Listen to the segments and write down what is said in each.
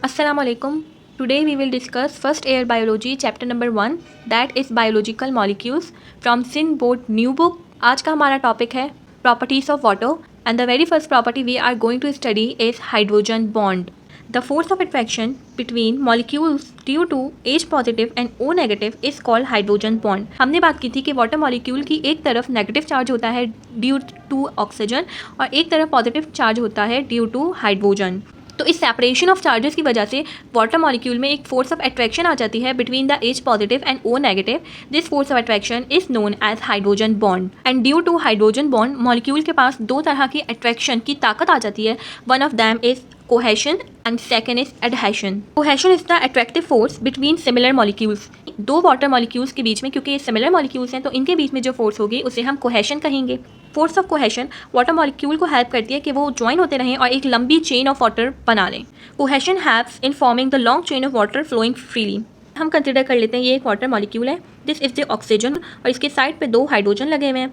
Assalamu alaikum. Today we will discuss first year biology chapter number 1 that is biological molecules from Sin Board new book. आज का हमारा topic है properties of water and the very first property we are going to study is hydrogen bond. The force of attraction between molecules due to H positive and O negative is called hydrogen bond. हमने बात की थी कि water molecule की एक तरफ negative charge होता है ड्यू टू ऑक्सीजन और एक तरफ पॉजिटिव चार्ज होता है ड्यू टू हाइड्रोजन. तो इस सेपरेशन ऑफ चार्जेस की वजह से वाटर मॉलिक्यूल में एक फोर्स ऑफ अट्रैक्शन आ जाती है between the H positive and O negative. This force of attraction is known as hydrogen bond and due to hydrogen bond molecule के पास दो तरह की अट्रैक्शन की ताकत आ जाती है. One of them is cohesion and second is adhesion. Cohesion is the attractive force between similar molecules. दो वाटर मॉलिक्यूल्स के बीच में, क्योंकि ये सिमिलर मॉलिक्यूल्स हैं तो इनके बीच में जो फोर्स होगी उसे हम कोहेशन कहेंगे. Force of cohesion water molecule को हेल्प करती है कि वो ज्वाइन होते रहें और एक लंबी चेन ऑफ वाटर बना लें. Cohesion helps in forming the long chain of water flowing freely. हम कंसिडर कर लेते हैं ये एक वाटर मॉलिक्यूल है. दिस इज द ऑक्सीजन और इसके साइड पे दो हाइड्रोजन लगे हुए हैं.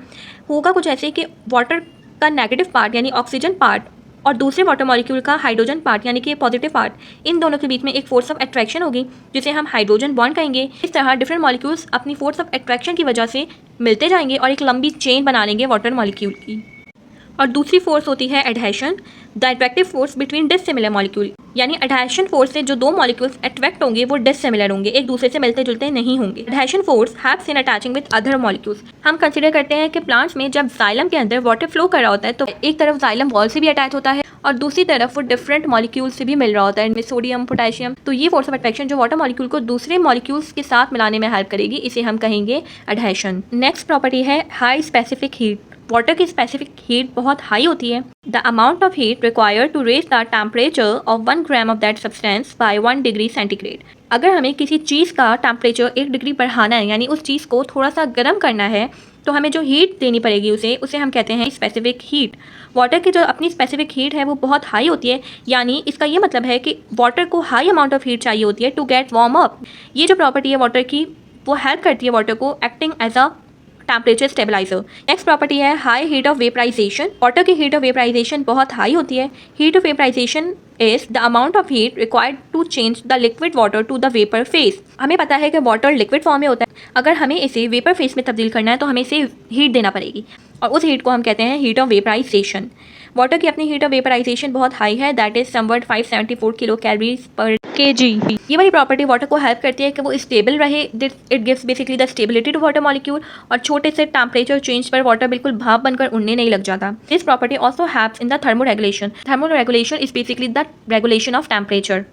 होगा कुछ ऐसे कि वाटर का नेगेटिव पार्ट यानी ऑक्सीजन पार्ट और दूसरे वाटर मॉलिक्यूल का हाइड्रोजन पार्ट यानी कि पॉजिटिव पार्ट, इन दोनों के बीच में एक फोर्स ऑफ अट्रैक्शन होगी जिसे हम हाइड्रोजन बॉन्ड कहेंगे. इस तरह डिफरेंट मॉलिक्यूल्स अपनी फोर्स ऑफ अट्रैक्शन की वजह से मिलते जाएंगे और एक लंबी चेन बना लेंगे वाटर मॉलिक्यूल की. और दूसरी फोर्स होती है adhesion, the attractive force between dissimilar molecule. यानी एडहेशन फोर्स से जो दो मॉलिक्यूल्स अट्रैक्ट होंगे वो डिसिमिलर होंगे, एक दूसरे से मिलते जुलते नहीं होंगे. Adhesion force helps in attaching with other molecules. हम कंसीडर करते हैं कि प्लांट्स में जब जाइलम के अंदर वाटर फ्लो कर रहा होता है तो एक तरफ जाइलम वॉल से भी अटैच होता है और दूसरी तरफ वो डिफरेंट मॉलिक्यूल्स से भी मिल रहा होता है, इनमें सोडियम, पोटेशियम. तो ये फोर्स ऑफ अट्रैक्शन जो वाटर मॉलिक्यूल को दूसरे मॉलिक्यूल्स के साथ मिलाने में हेल्प करेगी, इसे हम कहेंगे एडहेशन. नेक्स्ट प्रॉपर्टी है हाई स्पेसिफिक हीट. वाटर की स्पेसिफिक हीट बहुत हाई होती है. The amount of heat required to raise the temperature of 1 gram of that substance by 1 degree centigrade. अगर हमें किसी चीज़ का टेम्परेचर 1 डिग्री बढ़ाना है यानी उस चीज़ को थोड़ा सा गर्म करना है तो हमें जो हीट देनी पड़ेगी उसे हम कहते हैं स्पेसिफिक हीट. वाटर की जो अपनी स्पेसिफिक हीट है वो बहुत हाई होती है, यानी इसका ये मतलब है कि वाटर को हाई अमाउंट ऑफ हीट चाहिए होती है टू गेट वार्म अप. ये जो प्रॉपर्टी है वाटर की वो हेल्प करती है वाटर को acting as a temperature stabiliser. Next property है high heat of vaporisation. Water की हीट ऑफ वेपराइजेशन बहुत हाई होती है. Heat of vaporisation is the amount of heat required to change the liquid water to the vapour phase. हमें पता है कि water liquid form में होता है. अगर हमें इसे वेपर फेज में तब्दील करना है तो हमें इसे हीट देना पड़ेगी और उस हीट को हम कहते हैं हीट ऑफ वेपराइजेशन. वाटर की अपनी हीट ऑफ वेपराइजेशन बहुत हाई है, that is somewhat 574 kilo calories पर kg. ये वाली प्रॉपर्टी वाटर को हेल्प करती है कि वो स्टेबल रहे. It gives basically the stability to water molecule और छोटे से टेम्परेचर चेंज पर वाटर बिल्कुल भाप बनकर उड़ने नहीं लग जाता. This property also helps in the thermoregulation. Thermoregulation is basically the regulation of temperature.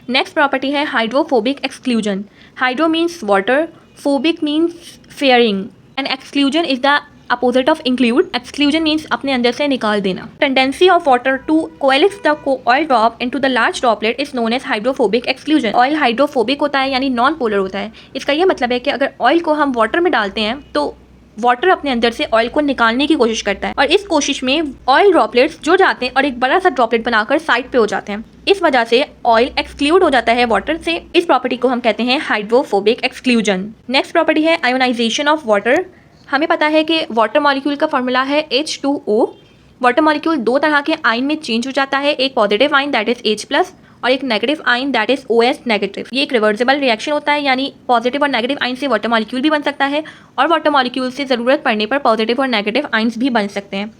Next property है hydrophobic exclusion. Hydro means water, phobic means fearing and exclusion is the opposite of include. Exclusion means अपने अंदर से निकाल देना. Tendency of water to coalesce the oil drop into the large droplet is known as hydrophobic exclusion. Oil hydrophobic होता है यानी non polar होता है. इसका यह मतलब है कि अगर ऑयल को हम वाटर में डालते हैं तो वाटर अपने अंदर से ऑयल को निकालने की कोशिश करता है और इस कोशिश में ऑयल ड्रॉपलेट्स जुड़ जाते हैं और एक बड़ा सा ड्रॉपलेट बनाकर साइड पे हो जाते हैं. इस वजह से ऑयल एक्सक्लूड हो जाता है वाटर से. इस प्रॉपर्टी को हम कहते हैं हाइड्रोफोबिक एक्सक्लूजन. नेक्स्ट प्रॉपर्टी है आयोनाइजेशन ऑफ वाटर. हमें पता है कि वाटर मॉलिक्यूल का फॉर्मूला है H2O. वाटर मॉलिक्यूल दो तरह के आयन में चेंज हो जाता है, एक positive ion that is H+ और एक negative ion that is OS negative. ये एक रिवर्सिबल रिएक्शन होता है, यानी पॉजिटिव और नेगेटिव आयन से वाटर मॉलिक्यूल भी बन सकता है और वाटर मॉलिक्यूल से ज़रूरत पड़ने पर पॉजिटिव और नेगेटिव आयन्स भी बन सकते हैं.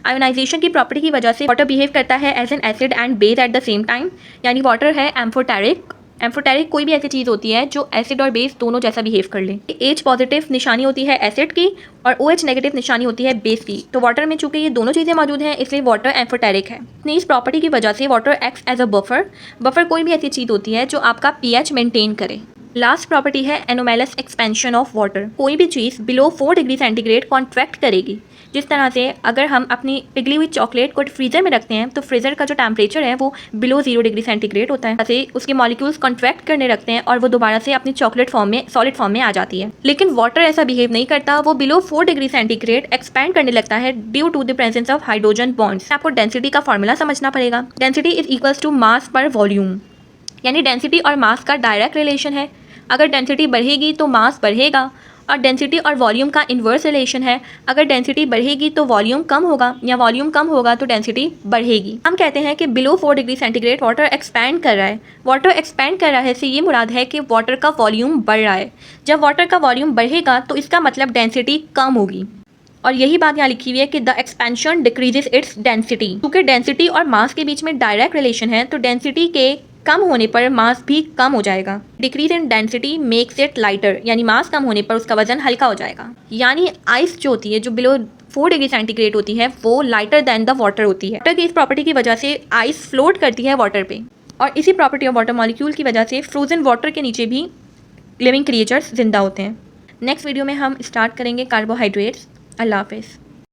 आयोनाइजेशन की प्रॉपर्टी की वजह से वाटर बिहेव करता है as an acid and base at the same time. यानी वाटर है एम्फोटेरिक. एम्फोटेरिक कोई भी ऐसी चीज़ होती है जो एसिड और बेस दोनों जैसा बिहेव कर ले. H पॉजिटिव निशानी होती है एसिड की और OH नेगेटिव निशानी होती है बेस की. तो वाटर में चूंकि ये दोनों चीज़ें मौजूद हैं इसलिए वाटर एम्फोटेरिक है. इस प्रॉपर्टी की वजह से water acts as a buffer. Buffer कोई भी ऐसी चीज़ होती है जो आपका pH मेंटेन करे. लास्ट प्रॉपर्टी है एनोमेलस एक्सपेंशन ऑफ वाटर. कोई भी चीज़ बिलो 4 डिग्री सेंटीग्रेड कॉन्ट्रैक्ट करेगी. जिस तरह से अगर हम अपनी पिघली हुई चॉकलेट को फ्रीज़र में रखते हैं तो फ्रीज़र का जो टेम्परेचर है वो बिलो 0 डिग्री सेंटीग्रेड होता है. ऐसे उसके मॉलिक्यूल्स कॉन्ट्रैक्ट करने रखते हैं और वो दोबारा से अपनी चॉकलेट फॉर्म में, सॉलिड फॉर्म में आ जाती है. लेकिन वाटर ऐसा बिहेव नहीं करता. वो बिलो 4 डिग्री सेंटीग्रेड एक्सपैंड करने लगता है due to the presence of hydrogen bonds. आपको डेंसिटी का फॉर्मूला समझना पड़ेगा. Density is equals to mass per volume. यानी डेंसिटी और मास का डायरेक्ट रिलेशन है. अगर डेंसिटी बढ़ेगी तो मास बढ़ेगा और डेंसिटी और वॉल्यूम का इन्वर्स रिलेशन है। अगर डेंसिटी बढ़ेगी तो वॉल्यूम कम होगा, या वॉल्यूम कम होगा तो डेंसिटी बढ़ेगी। हम कहते हैं कि below 4 degree centigrade water expand कर रहा है। वाटर एक्सपैंड कर रहा है से ये मुराद है कि वाटर का वॉल्यूम बढ़ रहा है। जब वाटर का वॉल्यूम बढ़ेगा तो इसका मतलब डेंसिटी कम होगी, और यही बात यहाँ लिखी हुई है कि the expansion decreases its density. क्योंकि डेंसिटी और मास के बीच में डायरेक्ट रिलेशन है, तो डेंसिटी के कम होने पर मास भी कम हो जाएगा। Decrease in density makes it lighter, यानी मास कम होने पर उसका वजन हल्का हो जाएगा। यानी आइस जो होती है, जो बिलो 4 डिग्री सेंटीग्रेड होती है, वो लाइटर दैन द वाटर होती है। वाटर की इस प्रॉपर्टी की वजह से आइस फ्लोट करती है वाटर पे, और इसी प्रॉपर्टी ऑफ वाटर मॉलिक्यूल की वजह से फ्रोजन वाटर के नीचे भी लिविंग क्रिएचर्स जिंदा होते हैं। नेक्स्ट वीडियो में हम स्टार्ट करेंगे कार्बोहाइड्रेट्स। अल्लाह हाफिज़।